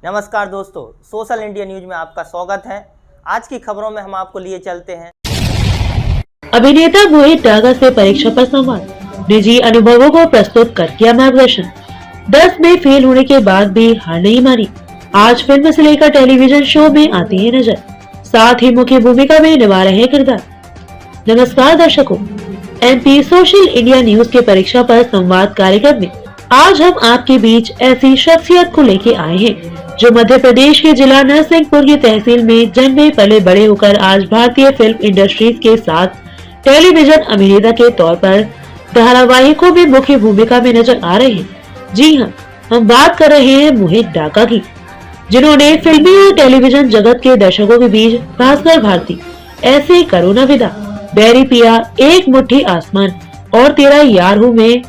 नमस्कार दोस्तों, social India news में आपका स्वागत है। आज की खबरों में हम आपको लिए चलते हैं। अभिनेता मोहित डागा से परीक्षा पर संवाद, निजी अनुभवों को प्रस्तुत कर किया मार्गदर्शन। 10 में फेल होने के बाद भी हार नहीं मानी, आज फिल्म से लेकर टेलीविजन शो में आती है नजर, साथ ही मुख्य भूमिका में निभा रहे किरदार। नमस्कार दर्शकों, MP सोशल इंडिया न्यूज के परीक्षा पर संवाद कार्यक्रम में आज हम आपके बीच ऐसी शख्सियत को लेके आए हैं जो मध्य प्रदेश के जिला नरसिंहपुर की तहसील में जन्मे पले बड़े होकर आज भारतीय फिल्म इंडस्ट्रीज के साथ टेलीविजन अभिनेता के तौर पर धारावाहिकों में मुख्य भूमिका में नजर आ रहे हैं। जी हाँ, हम बात कर रहे हैं मोहित डागा की, जिन्होंने फिल्मी और टेलीविजन जगत के दर्शकों के बीच भास्कर भारती, ऐसे करो ना विदा, बैरी पिया, एक मुट्ठी आसमान और तेरा यार हूँ में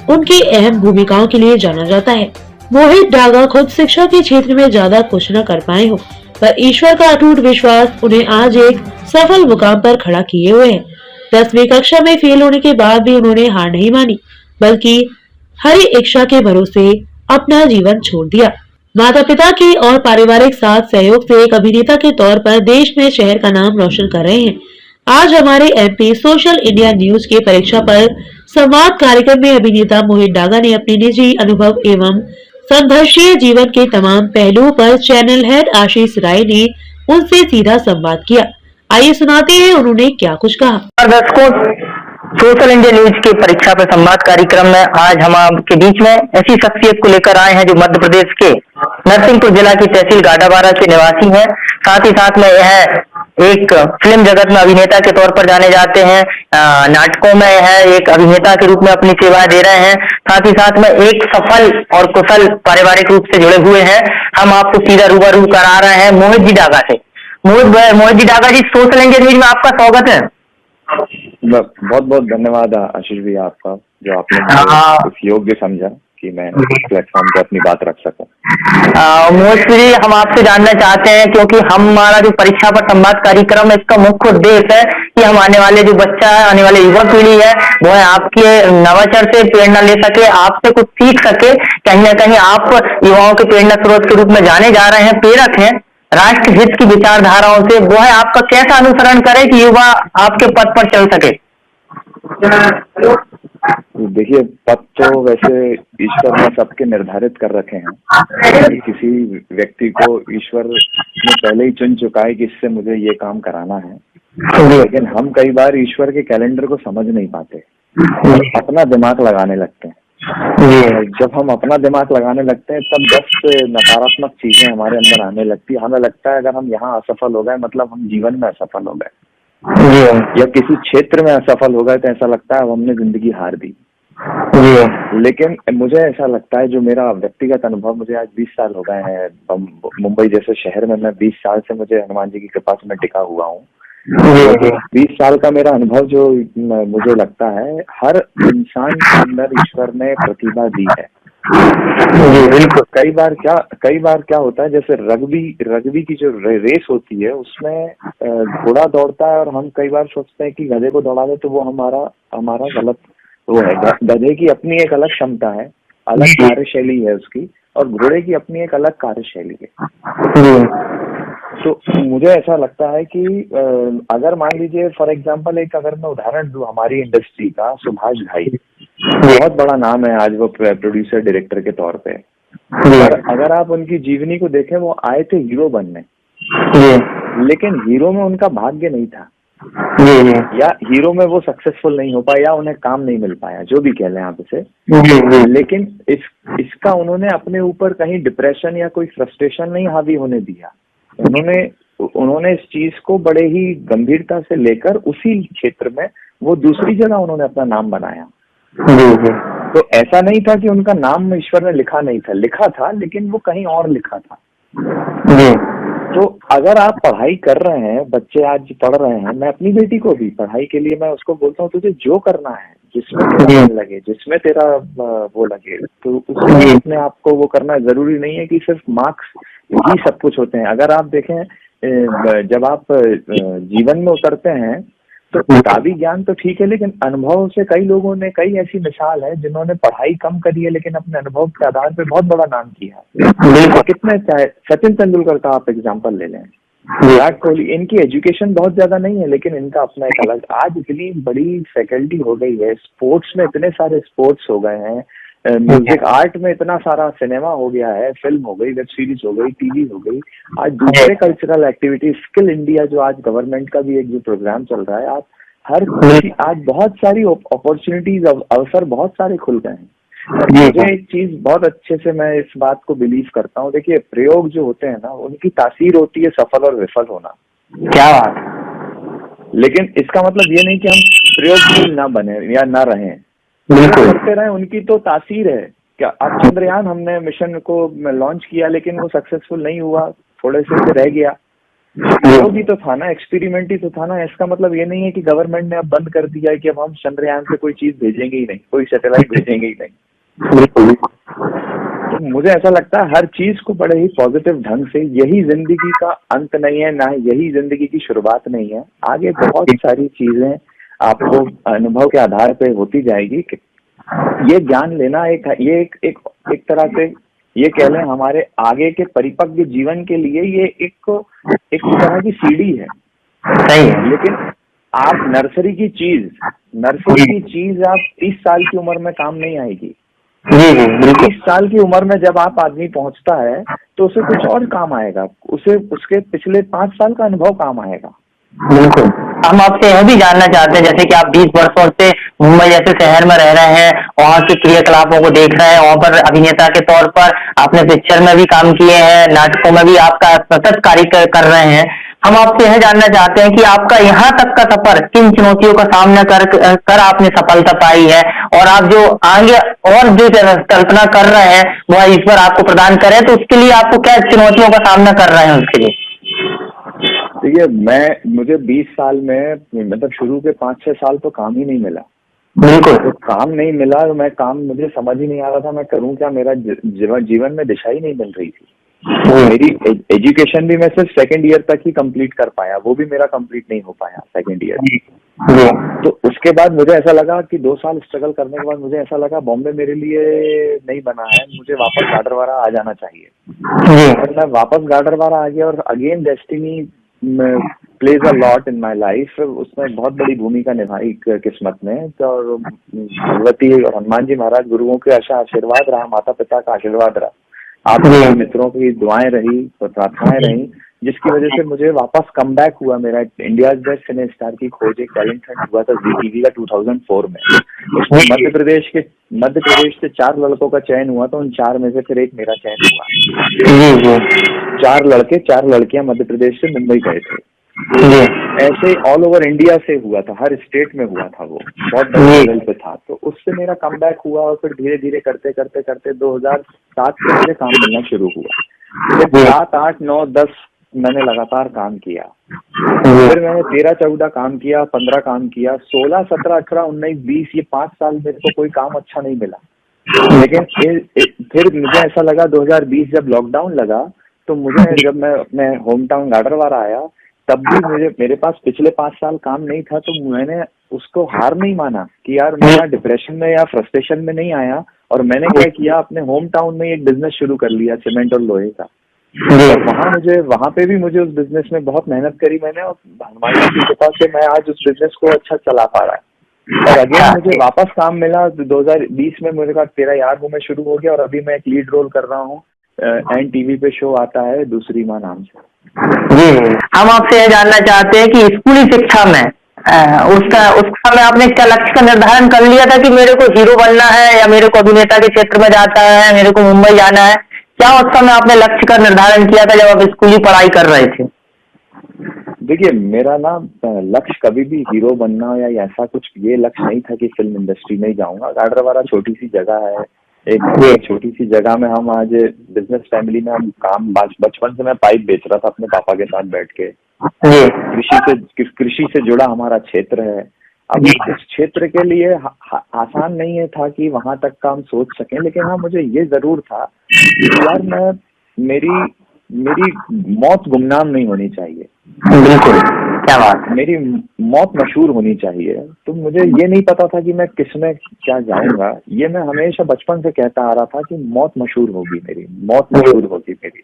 उनकी अहम भूमिकाओं के लिए जाना जाता है। मोहित डागा खुद शिक्षा के क्षेत्र में ज्यादा कुछ न कर पाए हो, पर ईश्वर का अटूट विश्वास उन्हें आज एक सफल मुकाम पर खड़ा किए हुए है। 10वीं कक्षा में फेल होने के बाद भी उन्होंने हार नहीं मानी, बल्कि हरी इच्छा के भरोसे अपना जीवन छोड़ दिया। माता पिता के और पारिवारिक साथ सहयोग से एक अभिनेता के तौर पर देश में शहर का नाम रोशन कर रहे हैं। आज हमारे MP सोशल इंडिया न्यूज के परीक्षा पर संवाद कार्यक्रम में अभिनेता मोहित डागा ने अपने निजी अनुभव एवं संघर्षीय जीवन के तमाम पहलुओं पर चैनल हेड आशीष राय ने उनसे सीधा संवाद किया। आइए सुनाते हैं उन्होंने क्या कुछ कहा। दर्शकों, सोशल इंडिया न्यूज के परीक्षा पर संवाद कार्यक्रम में आज हम आपके बीच में ऐसी शख्सियत को लेकर आए हैं जो मध्य प्रदेश के नरसिंहपुर जिला की तहसील गाडाबारा के निवासी हैं। साथ ही साथ में यह एक फिल्म जगत में अभिनेता के तौर पर जाने जाते हैं। नाटकों में यह एक अभिनेता के रूप में अपनी सेवाएं दे रहे हैं। साथ ही साथ में एक सफल और कुशल पारिवारिक रूप से जुड़े हुए हैं। हम आपको सीधा रूबरू करा रहे हैं मोहित जी डागा से। मोहित जी डागा जी, सोशल इंडिया न्यूज में आपका स्वागत है। बहुत बहुत धन्यवाद आशीष भैया आपका, जो आपने इस योग्य समझा कि मैं प्लेटफॉर्म पे अपनी बात रख सकूं। मोहित जी, हम आपसे जानना चाहते हैं, क्योंकि हमारा जो परीक्षा पर संवाद कार्यक्रम है, इसका मुख्य उद्देश्य है कि हम आने वाले जो बच्चा है, आने वाले युवा पीढ़ी है, वो है आपके नवाचार से प्रेरणा ले सके, आपसे कुछ सीख सके। कहीं ना कहीं आप युवाओं के प्रेरणा स्रोत के रूप में जाने जा रहे हैं, प्रेरक हैं राष्ट्र हित की विचारधाराओं से। वो है आपका कैसा अनुसरण करे कि युवा आपके पथ पर चल सके। देखिए, पथ तो वैसे ईश्वर ने सबके निर्धारित कर रखे हैं। किसी व्यक्ति को ईश्वर ने पहले ही चुन चुका है कि इससे मुझे ये काम कराना है, लेकिन हम कई बार ईश्वर के कैलेंडर को समझ नहीं पाते, अपना दिमाग लगाने लगते हैं। जब हम अपना दिमाग लगाने लगते हैं तब 10 नकारात्मक चीजें हमारे अंदर आने लगती है। हमें लगता है अगर हम यहाँ असफल हो गए मतलब हम जीवन में असफल हो गए, या किसी क्षेत्र में असफल हो गए तो ऐसा लगता है हमने जिंदगी हार दी। लेकिन मुझे ऐसा लगता है, जो मेरा व्यक्तिगत अनुभव, मुझे आज 20 साल हो गए हैं मुंबई जैसे शहर में। मैं 20 साल से मुझे हनुमान जी की कृपा से मैं टिका हुआ हूँ। 20 साल का मेरा अनुभव जो मुझे लगता है, हर इंसान के अंदर ईश्वर ने प्रतिभा दी है। बिल्कुल। कई बार क्या होता है, जैसे रग्बी की जो रेस होती है उसमें घोड़ा दौड़ता है और हम कई बार सोचते हैं कि गधे को दौड़ा दे तो वो हमारा गलत वो है। गधे की अपनी एक अलग क्षमता है, अलग कार्यशैली है उसकी, और घोड़े की अपनी एक अलग कार्यशैली है। तो मुझे ऐसा लगता है कि अगर मान लीजिए फॉर एग्जांपल अगर मैं उदाहरण दूं हमारी इंडस्ट्री का, सुभाष घाई बहुत बड़ा नाम है आज, वो प्रोड्यूसर डायरेक्टर के तौर पे। अगर आप उनकी जीवनी को देखें, वो आए थे हीरो बनने, लेकिन हीरो में उनका भाग्य नहीं था, या हीरो में वो सक्सेसफुल नहीं हो पाया, या उन्हें काम नहीं मिल पाया, जो भी कह लें आप इसे। लेकिन इसका उन्होंने अपने ऊपर कहीं डिप्रेशन या कोई फ्रस्ट्रेशन नहीं हावी होने दिया। उन्होंने इस चीज को बड़े ही गंभीरता से लेकर उसी क्षेत्र में वो दूसरी जगह उन्होंने अपना नाम बनाया। तो ऐसा नहीं था कि उनका नाम ईश्वर ने लिखा नहीं था, लिखा था, लेकिन वो कहीं और लिखा था। तो अगर आप पढ़ाई कर रहे हैं, बच्चे आज पढ़ रहे हैं, मैं अपनी बेटी को भी पढ़ाई के लिए मैं उसको बोलता हूँ तुझे जो करना है, जिसमें तेरा मन लगे, जिसमें तेरा वो लगे, तो उसमें अपने आप को वो करना जरूरी नहीं है कि सिर्फ मार्क्स ही सब कुछ होते हैं। अगर आप देखें, जब आप जीवन में उतरते हैं तो किताबी ज्ञान तो ठीक है, लेकिन अनुभव से कई लोगों ने, कई ऐसी मिसाल है जिन्होंने पढ़ाई कम करी है लेकिन अपने अनुभव के आधार पे बहुत बड़ा नाम किया है। कितने चाहे सचिन तेंदुलकर का आप एग्जाम्पल ले लें, विराट कोहली, इनकी एजुकेशन बहुत ज्यादा नहीं है लेकिन इनका अपना एक अलग, आज इतनी बड़ी फैकल्टी हो गई है, स्पोर्ट्स में इतने सारे स्पोर्ट्स हो गए हैं, म्यूजिक आर्ट में इतना सारा, सिनेमा हो गया है, फिल्म हो गई, वेब सीरीज हो गई, टीवी हो गई, आज दूसरे कल्चरल एक्टिविटी, स्किल इंडिया जो आज गवर्नमेंट का भी एक जो प्रोग्राम चल रहा है, आज आज बहुत सारी अपॉर्चुनिटीज, अवसर बहुत सारे खुल गए हैं। मुझे एक चीज बहुत अच्छे से, मैं इस बात को बिलीव करता हूँ, देखिए प्रयोग जो होते हैं ना, उनकी तासीर होती है सफल और विफल होना। क्या बात। लेकिन इसका मतलब ये नहीं कि हम प्रयोगशील ना बने या ना रहें, बिल्कुल करते रहे, उनकी तो तासीर है। क्या अब चंद्रयान हमने मिशन को लॉन्च किया लेकिन वो सक्सेसफुल नहीं हुआ, थोड़े से रह गया, वो भी तो था ना, एक्सपेरिमेंट ही तो था ना। इसका मतलब ये नहीं है कि गवर्नमेंट ने अब बंद कर दिया है कि अब हम चंद्रयान से कोई चीज भेजेंगे ही नहीं, कोई सैटेलाइट भेजेंगे ही नहीं। बिल्कुल। तो मुझे ऐसा लगता है हर चीज को बड़े ही पॉजिटिव ढंग से, यही जिंदगी का अंत नहीं है, ना यही जिंदगी की शुरुआत नहीं है, आगे बहुत सारी चीजें आपको अनुभव के आधार पे होती जाएगी। ये ज्ञान लेना एक तरह से ये कह लें हमारे आगे के परिपक्व जीवन के लिए ये एक तरह की सीढ़ी है। सही है। लेकिन आप नर्सरी की चीज आप 30 साल की उम्र में काम नहीं आएगी। 30 साल की उम्र में जब आप आदमी पहुंचता है तो उसे कुछ और काम आएगा, उसे उसके पिछले 5 साल का अनुभव काम आएगा। बिल्कुल। हम आपसे यह भी जानना चाहते हैं, जैसे कि आप 20 वर्षों से मुंबई जैसे शहर में रह रहे हैं, वहाँ के क्रियाकलापों को देख रहे हैं, वहाँ पर अभिनेता के तौर पर आपने पिक्चर में भी काम किए हैं, नाटकों में भी आपका सतत कार्य कर रहे हैं। हम आपसे यह जानना चाहते हैं कि आपका यहाँ तक का सफर किन चुनौतियों का सामना कर आपने सफलता पाई है, और आप जो आगे और जो कल्पना कर रहे हैं वह ईश्वर आपको प्रदान करे, तो उसके लिए आपको क्या चुनौतियों का सामना कर रहे हैं उसके लिए? देखिए मुझे 20 साल में, मतलब शुरू के 5-6 साल तो काम ही नहीं मिला। बिल्कुल। तो काम नहीं मिला, तो मुझे समझ ही नहीं आ रहा था मैं करूं क्या, मेरा जीवन में दिशा ही नहीं मिल रही थी। मेरी एजुकेशन भी मैं सिर्फ 2nd ईयर तक ही कंप्लीट कर पाया, वो भी मेरा कंप्लीट नहीं हो पाया 2nd ईयर। तो उसके बाद मुझे ऐसा लगा कि 2 साल स्ट्रगल करने के बाद मुझे ऐसा लगा बॉम्बे मेरे लिए नहीं बना है, मुझे वापस गाडरवारा आ जाना चाहिए। और मैं वापस गाडरवारा आ गया, और again destiny plays a lot in my life, उसमें बहुत बड़ी भूमिका निभाई किस्मत ने। तो भगवती और हनुमान जी महाराज गुरुओं के आशीर्वाद रहा, माता पिता का आशीर्वाद रहा, आपके मित्रों की दुआएं रही और प्रार्थनाएं रही, जिसकी वजह से मुझे वापस कम बैक हुआ। मेरा इंडिया बेस्ट सिने स्टार की खोज एक टैलेंट हंट हुआ था जी टीवी का 2004 में। उसमें मध्य प्रदेश से 4 लड़कों का चयन हुआ, तो उन 4 में से फिर एक मेरा चयन हुआ। 4 लड़के 4 लड़कियां मध्य प्रदेश से मुंबई गए थे। ऐसे ऑल ओवर इंडिया से हुआ था, हर स्टेट में हुआ था, वो बहुत बड़े लेवल पे था। तो उससे मेरा कम बैक हुआ, और फिर धीरे धीरे करते 2007 से मुझे काम मिलना शुरू हुआ। फिर 7, 8, 9, 10 मैंने लगातार काम किया। फिर मैंने 13-14 काम किया, 15 काम किया, 16, 17, 18, 19, 20, ये 5 साल मेरे को कोई काम अच्छा नहीं मिला। लेकिन फिर मुझे ऐसा लगा 2020 जब लॉकडाउन लगा, तो जब मैं अपने होम टाउन गाडरवारा आया, तब भी मेरे पास पिछले 5 साल काम नहीं था। तो मैंने उसको हार नहीं माना कि यार मैं डिप्रेशन में या फ्रस्ट्रेशन में नहीं आया, और मैंने क्या किया, अपने होम टाउन में एक बिजनेस शुरू कर लिया, सीमेंट और लोहे का। और वहाँ पे भी मुझे उस बिजनेस में बहुत मेहनत करी मैंने, और हनुमान जी की कृपा से मैं आज उस बिजनेस को अच्छा चला पा रहा है। और अगेन मुझे वापस काम मिला 2020 में, मेरे पास तेरा यार हूँ मैं शुरू हो गया, और अभी मैं एक लीड रोल कर रहा हूँ, एंड टीवी पे शो आता है दूसरी माँ नाम से। जी, हम आपसे यह जानना चाहते हैं कि स्कूली शिक्षा में उसका में आपने क्या लक्ष्य का निर्धारण कर लिया था कि मेरे को हीरो बनना है, या मेरे को अभिनेता के क्षेत्र में जाता है, मेरे को मुंबई जाना है? क्या उस समय आपने लक्ष्य का निर्धारण किया था जब आप स्कूली पढ़ाई कर रहे थे? देखिए मेरा ना लक्ष्य कभी भी हीरो बनना या ऐसा कुछ ये लक्ष्य नहीं था कि फिल्म इंडस्ट्री में ही जाऊंगा। गाडरवारा छोटी सी जगह है, एक छोटी सी जगह में हम आज बिजनेस फैमिली में हम काम, बचपन से मैं पाइप बेच रहा था अपने पापा के साथ बैठ के। कृषि से जुड़ा हमारा क्षेत्र है। अब इस क्षेत्र के लिए आसान नहीं है था कि वहां तक का हम सोच सकें, लेकिन हाँ मुझे ये जरूर था कि यार मेरी मौत गुमनाम नहीं होनी चाहिए। बिल्कुल, क्या बात है। मेरी मौत मशहूर होनी चाहिए। तो मुझे ये नहीं पता था कि मैं किसमें क्या जाऊंगा। ये मैं हमेशा बचपन से कहता आ रहा था कि मौत मशहूर होगी मेरी, मौत मशहूर होगी मेरी।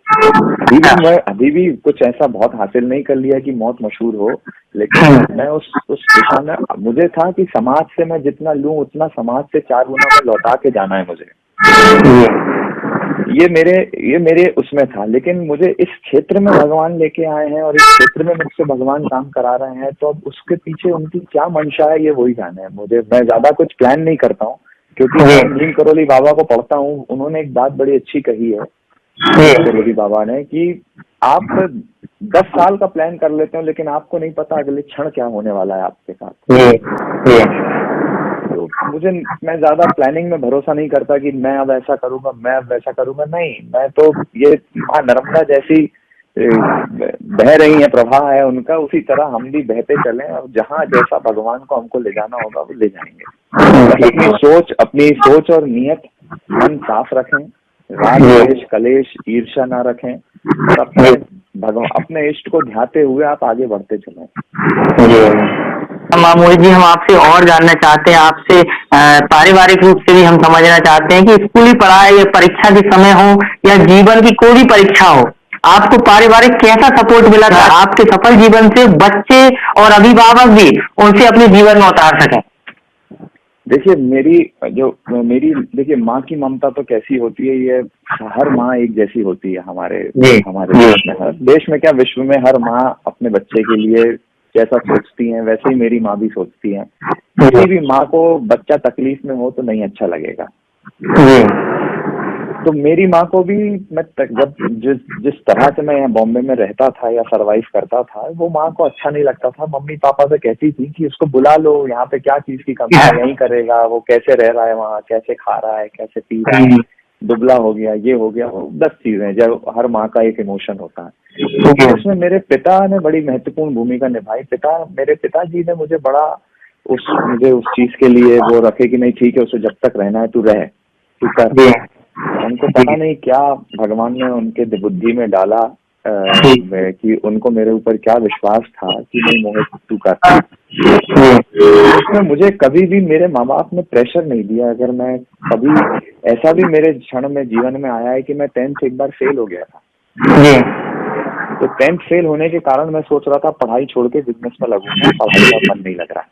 मैं अभी भी कुछ ऐसा बहुत हासिल नहीं कर लिया कि मौत मशहूर हो, लेकिन मैं उस दिशा में, मुझे था कि समाज से मैं जितना लूं उतना समाज से 4 गुना में लौटा के जाना है मुझे। ये मेरे उसमें था। लेकिन मुझे इस क्षेत्र में भगवान लेके आए हैं और इस क्षेत्र में मुझसे भगवान काम करा रहे हैं, तो अब उसके पीछे उनकी क्या मंशा है ये वही जाने है मुझे। मैं ज्यादा कुछ प्लान नहीं करता हूँ, क्योंकि मैं नीम करोली बाबा को पढ़ता हूँ। उन्होंने एक बात बड़ी अच्छी कही है करोली बाबा ने, कि आप 10 साल का प्लान कर लेते हो, लेकिन आपको नहीं पता अगले क्षण क्या होने वाला है आपके साथ। तो मैं ज्यादा प्लानिंग में भरोसा नहीं करता कि मैं अब ऐसा करूंगा, मैं अब वैसा करूंगा। नहीं, मैं तो ये माँ नर्मदा जैसी बह रही है, प्रवाह है उनका, उसी तरह हम भी बहते चलें और जहाँ जैसा भगवान को हमको ले जाना होगा वो ले जाएंगे। अपनी सोच और नियत मन साफ रखें, राग द्वेष कलेश ईर्ष्या ना रखें, और अपने इष्ट को ध्याते हुए आप आगे बढ़ते चलें। मोहित जी, हम आपसे और जानना चाहते हैं, आपसे पारिवारिक रूप से भी हम समझना चाहते हैं कि स्कूली पढ़ाई या परीक्षा के समय हो या जीवन की कोई भी परीक्षा हो, आपको पारिवारिक कैसा सपोर्ट मिला था आपके सफल जीवन से बच्चे और अभिभावक भी उनसे अपने जीवन में उतार सकें? देखिए, देखिए माँ की ममता तो कैसी होती है, ये हर माँ एक जैसी होती है हमारे देश में। हर देश में क्या, विश्व में हर माँ अपने बच्चे के लिए जैसा सोचती हैं वैसे ही मेरी माँ भी सोचती हैं। किसी भी माँ को बच्चा तकलीफ में हो तो नहीं अच्छा लगेगा। तो मेरी माँ को भी मैं जब जिस तरह से मैं यहाँ बॉम्बे में रहता था या सरवाइव करता था, वो माँ को अच्छा नहीं लगता था। मम्मी पापा से कहती थी कि उसको बुला लो, यहाँ पे क्या चीज की कमी है, यही करेगा, वो कैसे रह रहा है वहाँ, कैसे खा रहा है, कैसे पी रहा है, दुबला हो गया, ये हो गया, 10 चीजें जो हर माँ का एक इमोशन होता है। तो उसमें मेरे पिता ने बड़ी महत्वपूर्ण भूमिका निभाई। मेरे पिताजी ने मुझे उस चीज के लिए वो रखे कि नहीं ठीक है, उसे जब तक रहना है तू रह, तू कर। उनको पता नहीं क्या भगवान ने उनके बुद्धि में डाला कि उनको मेरे ऊपर क्या विश्वास था कि नहीं मोहित तू कर। उसमें मुझे कभी भी मेरे माँ बाप ने प्रेशर नहीं दिया। अगर मैं कभी ऐसा भी मेरे क्षण में जीवन में आया है कि मैं 10th एक बार फेल हो गया था, तो 10th फेल होने के कारण मैं सोच रहा था पढ़ाई छोड़ के बिजनेस में लगूंगा, पढ़ाई का मन नहीं लग रहा।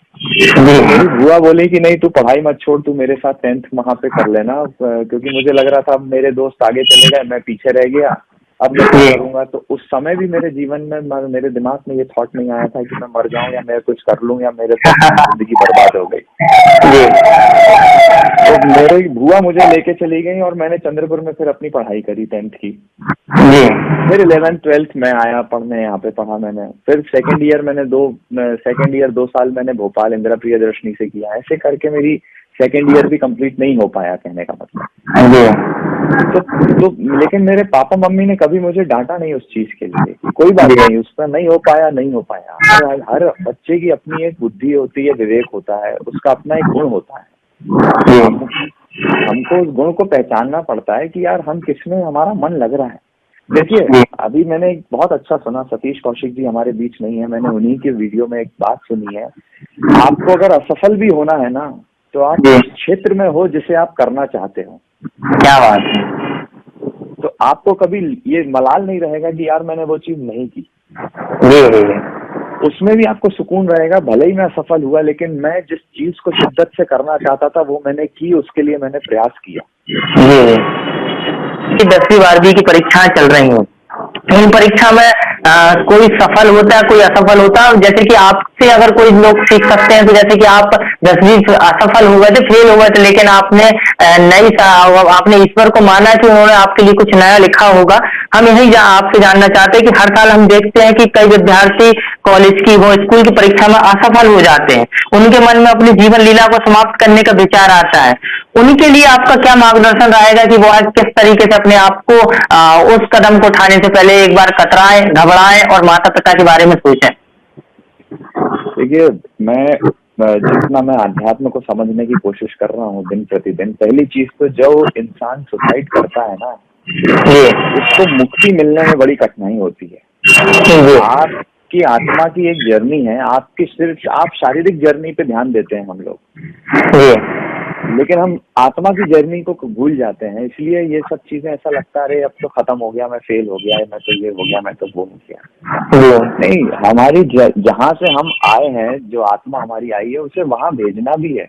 मेरी बुआ बोली कि नहीं तू पढ़ाई मत छोड़, तू मेरे साथ 10th वहां पे कर लेना, क्योंकि मुझे लग रहा था मेरे दोस्त आगे चले गए, मैं पीछे रह गया, अब मैं क्या करूंगा। तो उस समय भी मेरे जीवन में मेरे दिमाग में ये थॉट नहीं आया था कि मैं मर जाऊं या मैं कुछ कर लूं या मेरे साथ जिंदगी बर्बाद हो गई। तो मेरी बुआ मुझे लेके चली गई और मैंने चंद्रपुर में फिर अपनी पढ़ाई करी 10th की। फिर 11th 12th में आया पढ़ने, यहाँ पे पढ़ा मैंने। फिर सेकंड ईयर 2 साल मैंने भोपाल इंदिरा प्रियदर्शनी से किया। ऐसे करके मेरी सेकंड ईयर भी कंप्लीट नहीं हो पाया, कहने का मतलब। तो लेकिन मेरे पापा मम्मी ने कभी मुझे डांटा नहीं उस चीज के लिए, कोई बात नहीं, उसका नहीं हो पाया। हर बच्चे की अपनी एक बुद्धि होती है, विवेक होता है, उसका अपना एक गुण होता है। हमको उस गुण को पहचानना पड़ता है कि यार हम किसमें हमारा मन लग रहा है। देखिए, अभी मैंने एक बहुत अच्छा सुना, सतीश कौशिक जी हमारे बीच नहीं है, मैंने उन्हीं के वीडियो में एक बात सुनी है, आपको अगर असफल भी होना है ना तो आप उस क्षेत्र में हो जिसे आप करना चाहते हो। क्या बात है। तो आपको कभी ये मलाल नहीं रहेगा कि यार मैंने वो चीज नहीं की। उसमें भी आपको सुकून रहेगा, भले ही मैं असफल हुआ लेकिन मैं जिस चीज को शिद्दत से करना चाहता था वो मैंने की, उसके लिए मैंने प्रयास किया। 10वीं 12वीं की परीक्षाएं चल रही हैं, इन परीक्षा में कोई सफल होता है, कोई असफल होता है। जैसे कि आपसे अगर कोई लोग सीख सकते हैं, तो जैसे कि आप 10वीं असफल हो गए थे, फेल हो गए थे, लेकिन आपने आपने ईश्वर को माना कि उन्होंने आपके लिए कुछ नया लिखा होगा। हम यही आपसे जानना चाहते हैं कि हर साल हम देखते हैं कि कई विद्यार्थी कॉलेज की वो स्कूल की परीक्षा में असफल हो जाते हैं, उनके मन में अपनी जीवन लीला को समाप्त करने का विचार आता है। उनके लिए आपका क्या मार्गदर्शन रहेगा कि वो आज किस तरीके से अपने आप को उस कदम को उठाने से पहले एक बार कतराएं, घबराएं और माता पिता के बारे में सोचें? देखिए, जितना मैं अध्यात्म को समझने की कोशिश कर रहा हूँ दिन प्रतिदिन, पहली चीज तो जो इंसान सुसाइड करता है ना, उसको मुक्ति मिलने में बड़ी कठिनाई होती है। आपकी आत्मा की एक जर्नी है, आपकी सिर्फ आप शारीरिक जर्नी पे ध्यान देते हैं हम लोग, लेकिन हम आत्मा की जर्नी को भूल जाते हैं। इसलिए ये सब चीजें ऐसा लगता है अरे अब तो खत्म हो गया, मैं फेल हो गया, मैं तो ये हो गया, मैं तो वो हो गया। नहीं, हमारी जहाँ से हम आए हैं, जो आत्मा हमारी आई है, उसे वहाँ भेजना भी है।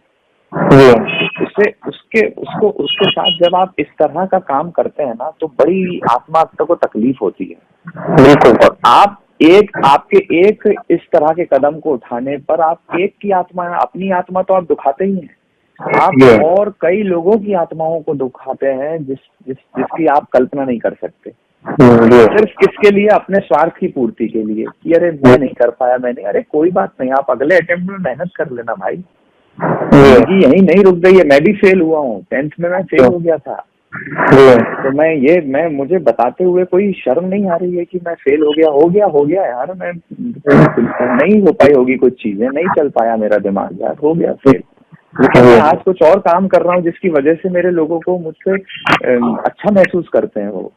उसके साथ जब आप इस तरह का काम करते हैं ना, तो बड़ी आत्मा को तकलीफ होती है। बिल्कुल। और आपके एक इस तरह के कदम को उठाने पर आप एक की आत्मा, अपनी आत्मा तो आप दुखाते ही हैं, आप और कई लोगों की आत्माओं को दुखाते हैं जिसकी आप कल्पना नहीं कर सकते। सिर्फ किसके लिए? अपने स्वार्थ की पूर्ति के लिए कि अरे मैं नहीं कर पाया, मैंने, अरे कोई बात नहीं, आप अगले अटेम्प्ट में मेहनत कर लेना भाई। यही नहीं रुक गई है, मैं भी फेल हुआ हूँ, 10th में मैं फेल हो गया था। तो मैं मुझे बताते हुए कोई शर्म नहीं आ रही है कि मैं फेल हो गया यार, मैं नहीं हो पाई होगी, कुछ चीजें नहीं चल पाया मेरा दिमाग, यार हो गया फेल। लेकिन मैं आज कुछ और काम कर रहा हूँ जिसकी वजह से मेरे लोगों को मुझसे अच्छा महसूस करते हैं वो।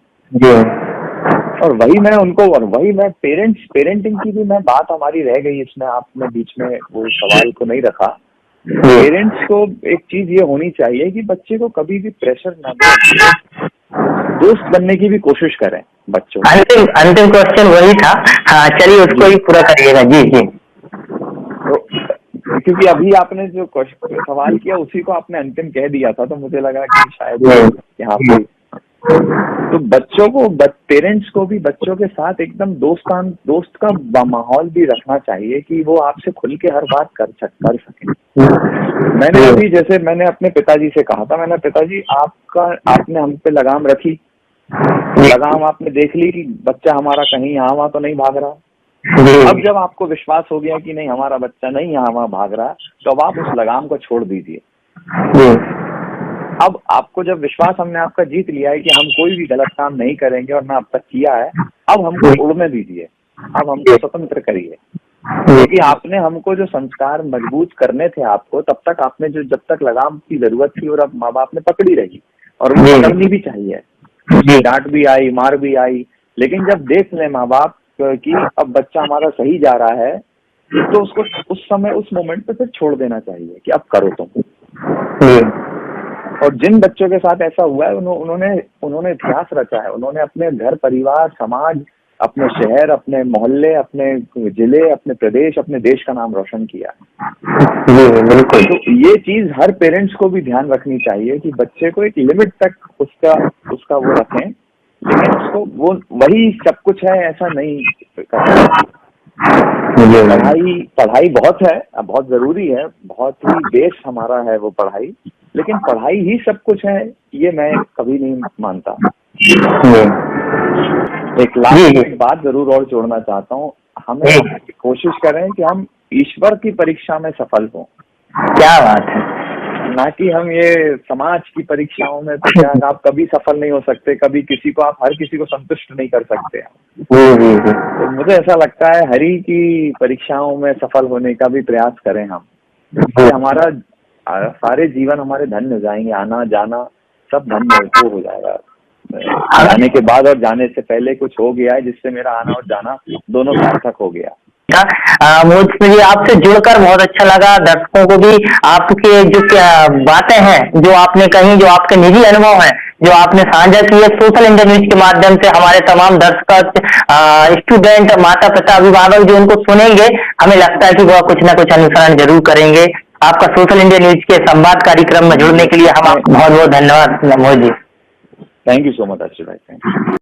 और वही मैं उनको, और वही मैं पेरेंटिंग की भी मैं बात हमारी रह गई इसमें, आपने बीच में वो सवाल को नहीं रखा। पेरेंट्स को एक चीज ये होनी चाहिए कि बच्चे को कभी भी प्रेशर ना दें, दोस्त बनने की भी कोशिश करें बच्चों। अंतिम क्वेश्चन वही था। हाँ, चलिए उसको ही पूरा करिएगा। जी जी। तो क्योंकि अभी आपने जो सवाल किया उसी को आपने अंतिम कह दिया था, तो मुझे लगा कि शायद यहाँ पे तो बच्चों को, पेरेंट्स को भी बच्चों के साथ एकदम दोस्त का माहौल भी रखना चाहिए कि वो आपसे खुल के हर बात कर सके। मैंने अभी, जैसे मैंने अपने पिताजी से कहा था, मैंने, पिताजी आपने हम पे लगाम रखी, लगाम आपने देख ली कि बच्चा हमारा कहीं यहाँ वहाँ तो नहीं भाग रहा। अब जब आपको विश्वास हो गया कि नहीं हमारा बच्चा नहीं यहाँ वहाँ भाग रहा, तो अब आप उस लगाम को छोड़ दीजिए। अब आपको जब विश्वास हमने आपका जीत लिया है कि हम कोई भी गलत काम नहीं करेंगे और ना अब तक किया है, अब हमको उड़ने दीजिए, अब हमको स्वतंत्र करिए। क्योंकि आपने हमको जो संस्कार मजबूत करने थे आपको, तब तक आपने जब तक लगाम की जरूरत थी और अब माँ बाप ने पकड़ी रही, और वो पकड़नी भी चाहिए। डांट भी आई, मार भी आई, लेकिन जब देख ले माँ बाप कि अब बच्चा हमारा सही जा रहा है, तो उसको उस समय, उस मोमेंट पे फिर छोड़ देना चाहिए कि अब करो तुम। और जिन बच्चों के साथ ऐसा हुआ है, उन्होंने इतिहास रचा है, उन्होंने अपने घर, परिवार, समाज, अपने शहर, अपने मोहल्ले, अपने जिले, अपने प्रदेश, अपने देश का नाम रोशन किया। बिल्कुल। तो ये चीज हर पेरेंट्स को भी ध्यान रखनी चाहिए कि बच्चे को एक लिमिट तक उसका वो रखें, लेकिन उसको वो वही सब कुछ है ऐसा नहीं करना। पढ़ाई बहुत है, बहुत जरूरी है, बहुत ही बेस हमारा है वो पढ़ाई, लेकिन पढ़ाई ही सब कुछ है ये मैं कभी नहीं मानता। एक लास्ट बात जरूर और जोड़ना चाहता हूँ, हमें कोशिश करें कि हम ईश्वर की परीक्षा में सफल हों। क्या बात है। ना कि हम ये समाज की परीक्षाओं में, तो क्या आप कभी सफल नहीं हो सकते, कभी किसी को, आप हर किसी को संतुष्ट नहीं कर सकते। तो मुझे ऐसा लगता है हरि की परीक्षाओं में सफल होने का भी प्रयास करें हम, हमारा सारे जीवन हमारे धन्य हो जाएंगे, आना जाना सब धन्य हो जाएगा। आने के बाद और जाने से पहले कुछ हो गया है जिससे मेरा आना और जाना दोनों सार्थक हो गया। मुझे आपसे जुड़कर बहुत अच्छा लगा। दर्शकों को भी आपके जो बातें हैं, जो आपने कही, जो आपके निजी अनुभव हैं, जो आपने साझा किए सोशल इंडिया न्यूज के माध्यम से, हमारे तमाम दर्शक, स्टूडेंट, माता पिता, अभिभावक जो उनको सुनेंगे, हमें लगता है कि वह कुछ न कुछ अनुसरण जरूर करेंगे। आपका सोशल इंडिया न्यूज के संवाद कार्यक्रम में जुड़ने के लिए हम आपको बहुत बहुत धन्यवाद Mohit ji. Thank you so much Arshit भाई।